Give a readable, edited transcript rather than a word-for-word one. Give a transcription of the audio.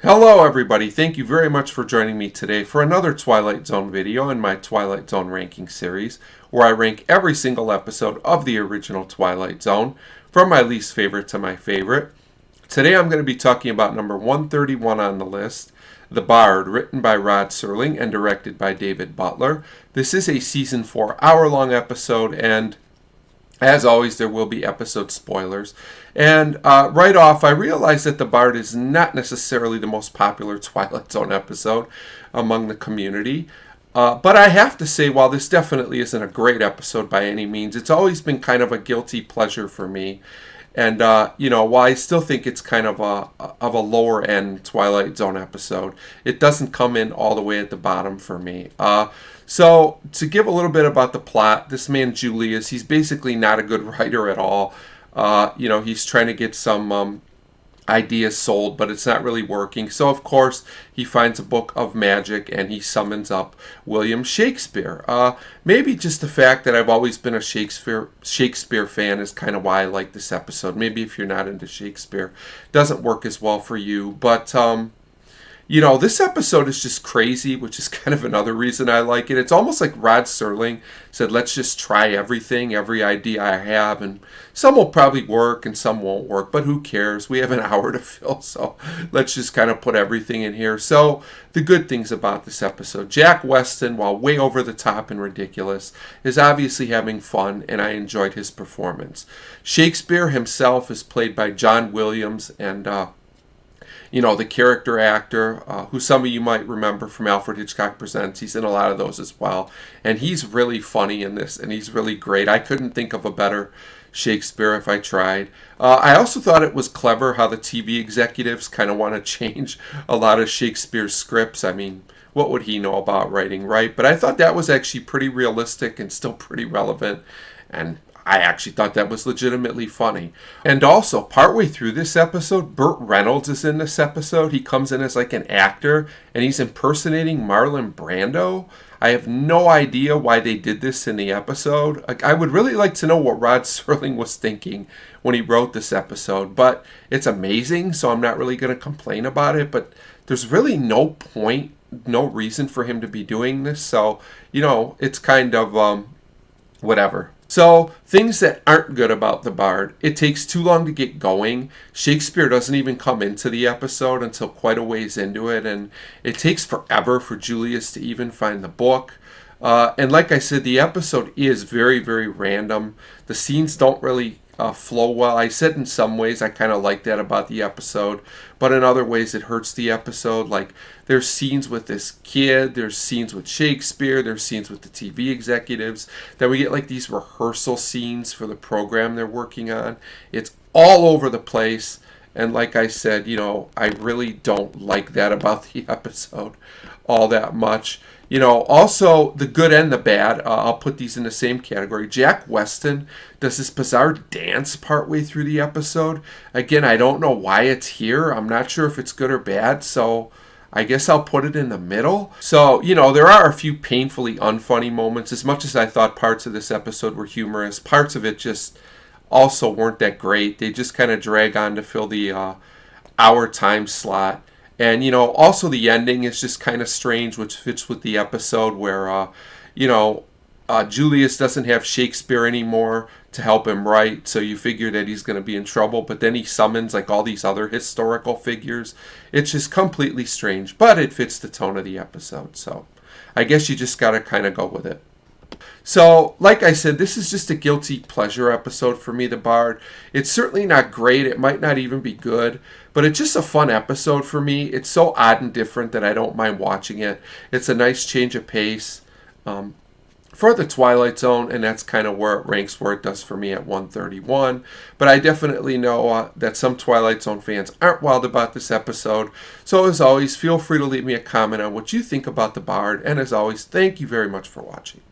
Hello everybody, thank you very much for joining me today for another Twilight Zone video in my Twilight Zone ranking series, where I rank every single episode of the original Twilight Zone, from my least favorite to my favorite. Today I'm going to be talking about number 131 on the list, The Bard, written by Rod Serling and directed by David Butler. This is a season 4 hour-long episode, and as always, there will be episode spoilers. And right off, I realized that The Bard is not necessarily the most popular Twilight Zone episode among the community. But I have to say, while this definitely isn't a great episode by any means, it's always been kind of a guilty pleasure for me. And, while I still think it's kind of a lower-end Twilight Zone episode, it doesn't come in all the way at the bottom for me. So, to give a little bit about the plot, this man Julius, he's basically not a good writer at all. He's trying to get some ideas sold, but it's not really working. So, of course, he finds a book of magic and he summons up William Shakespeare. Maybe just the fact that I've always been a Shakespeare fan is kind of why I like this episode. Maybe if you're not into Shakespeare, it doesn't work as well for you. But this episode is just crazy, which is kind of another reason I like it. It's almost like Rod Serling said, let's just try everything, every idea I have, and some will probably work and some won't work, but who cares? We have an hour to fill, so let's just kind of put everything in here. So the good things about this episode: Jack Weston, while way over the top and ridiculous, is obviously having fun, and I enjoyed his performance. Shakespeare himself is played by John Williams, and the character actor, who some of you might remember from Alfred Hitchcock Presents. He's in a lot of those as well. And he's really funny in this, and he's really great. I couldn't think of a better Shakespeare if I tried. I also thought it was clever how the TV executives kind of want to change a lot of Shakespeare's scripts. I mean, what would he know about writing, right? But I thought that was actually pretty realistic and still pretty relevant. And I actually thought that was legitimately funny. And also, partway through this episode, Burt Reynolds is in this episode. He comes in as like an actor, and he's impersonating Marlon Brando. I have no idea why they did this in the episode. I would really like to know what Rod Serling was thinking when he wrote this episode. But it's amazing, so I'm not really going to complain about it. But there's really no point, no reason for him to be doing this. So, it's kind of whatever. So, things that aren't good about The Bard: it takes too long to get going. Shakespeare doesn't even come into the episode until quite a ways into it, and it takes forever for Julius to even find the book. And like I said, the episode is very, very random. The scenes don't really flow well. I said in some ways I kind of like that about the episode, but in other ways it hurts the episode. Like, there's scenes with this kid, there's scenes with Shakespeare, there's scenes with the TV executives, that we get like these rehearsal scenes for the program they're working on. It's all over the place, and like I said, I really don't like that about the episode all that much. Also, the good and the bad, I'll put these in the same category. Jack Weston does this bizarre dance partway through the episode. Again, I don't know why it's here. I'm not sure if it's good or bad, so I guess I'll put it in the middle. So, there are a few painfully unfunny moments. As much as I thought parts of this episode were humorous, parts of it just also weren't that great. They just kind of drag on to fill the hour time slot. And, also the ending is just kind of strange, which fits with the episode where, Julius doesn't have Shakespeare anymore to help him write, so you figure that he's going to be in trouble, but then he summons like all these other historical figures. It's just completely strange, but it fits the tone of the episode, so I guess you just got to kind of go with it. So, like I said, this is just a guilty pleasure episode for me, The Bard. It's certainly not great. It might not even be good, but it's just a fun episode for me. It's so odd and different that I don't mind watching it. It's a nice change of pace for the Twilight Zone, and that's kind of where it ranks, where it does for me at 131. But I definitely know that some Twilight Zone fans aren't wild about this episode. So as always, feel free to leave me a comment on what you think about The Bard. And as always, thank you very much for watching.